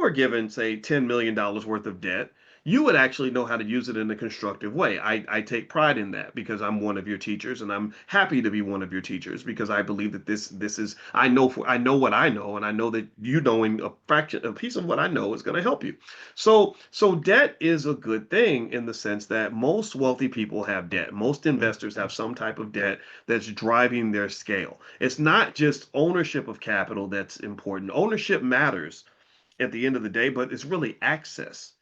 you were given, say, $10 million worth of debt, you would actually know how to use it in a constructive way. I take pride in that because I'm one of your teachers and I'm happy to be one of your teachers because I believe that this is I know what I know and I know that you knowing a piece of what I know is going to help you. So debt is a good thing in the sense that most wealthy people have debt. Most investors have some type of debt that's driving their scale. It's not just ownership of capital that's important. Ownership matters at the end of the day, but it's really access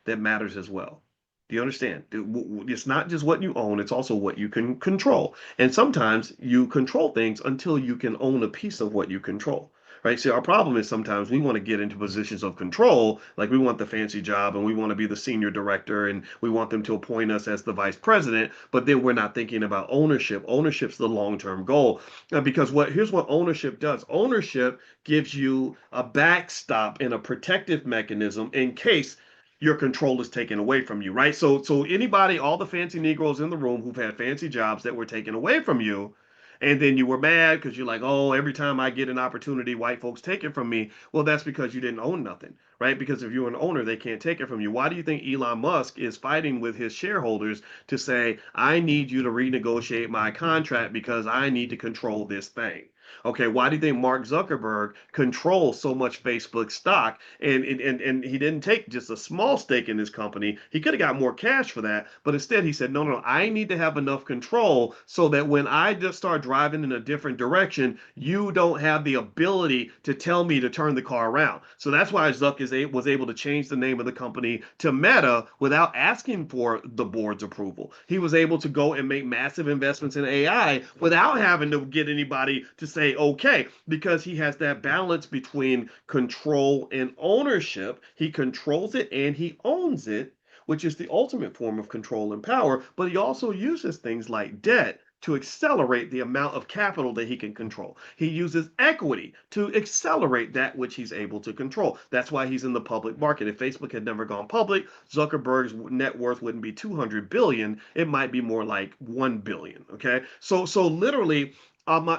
that matters as well. Do you understand? It's not just what you own, it's also what you can control. And sometimes you control things until you can own a piece of what you control. Right. See, our problem is sometimes we want to get into positions of control, like we want the fancy job and we want to be the senior director and we want them to appoint us as the vice president, but then we're not thinking about ownership. Ownership's the long-term goal. Because here's what ownership does. Ownership gives you a backstop and a protective mechanism in case your control is taken away from you, right? So anybody, all the fancy Negroes in the room who've had fancy jobs that were taken away from you, and then you were mad because you're like, oh, every time I get an opportunity, white folks take it from me. Well, that's because you didn't own nothing, right? Because if you're an owner, they can't take it from you. Why do you think Elon Musk is fighting with his shareholders to say, I need you to renegotiate my contract because I need to control this thing? Okay, why do you think Mark Zuckerberg controls so much Facebook stock? And he didn't take just a small stake in this company. He could have got more cash for that, but instead he said, no, no, I need to have enough control so that when I just start driving in a different direction, you don't have the ability to tell me to turn the car around. So that's why Zuck was able to change the name of the company to Meta without asking for the board's approval. He was able to go and make massive investments in AI without having to get anybody to say okay, because he has that balance between control and ownership. He controls it and he owns it, which is the ultimate form of control and power. But he also uses things like debt to accelerate the amount of capital that he can control. He uses equity to accelerate that which he's able to control. That's why he's in the public market. If Facebook had never gone public, Zuckerberg's net worth wouldn't be 200 billion. It might be more like 1 billion. Okay. So literally,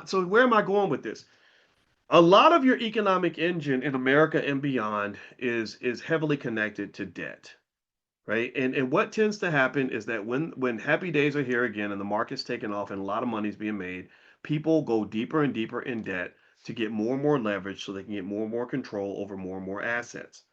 so where am I going with this? A lot of your economic engine in America and beyond is heavily connected to debt, right? And what tends to happen is that when happy days are here again and the market's taking off and a lot of money's being made, people go deeper and deeper in debt to get more and more leverage so they can get more and more control over more and more assets.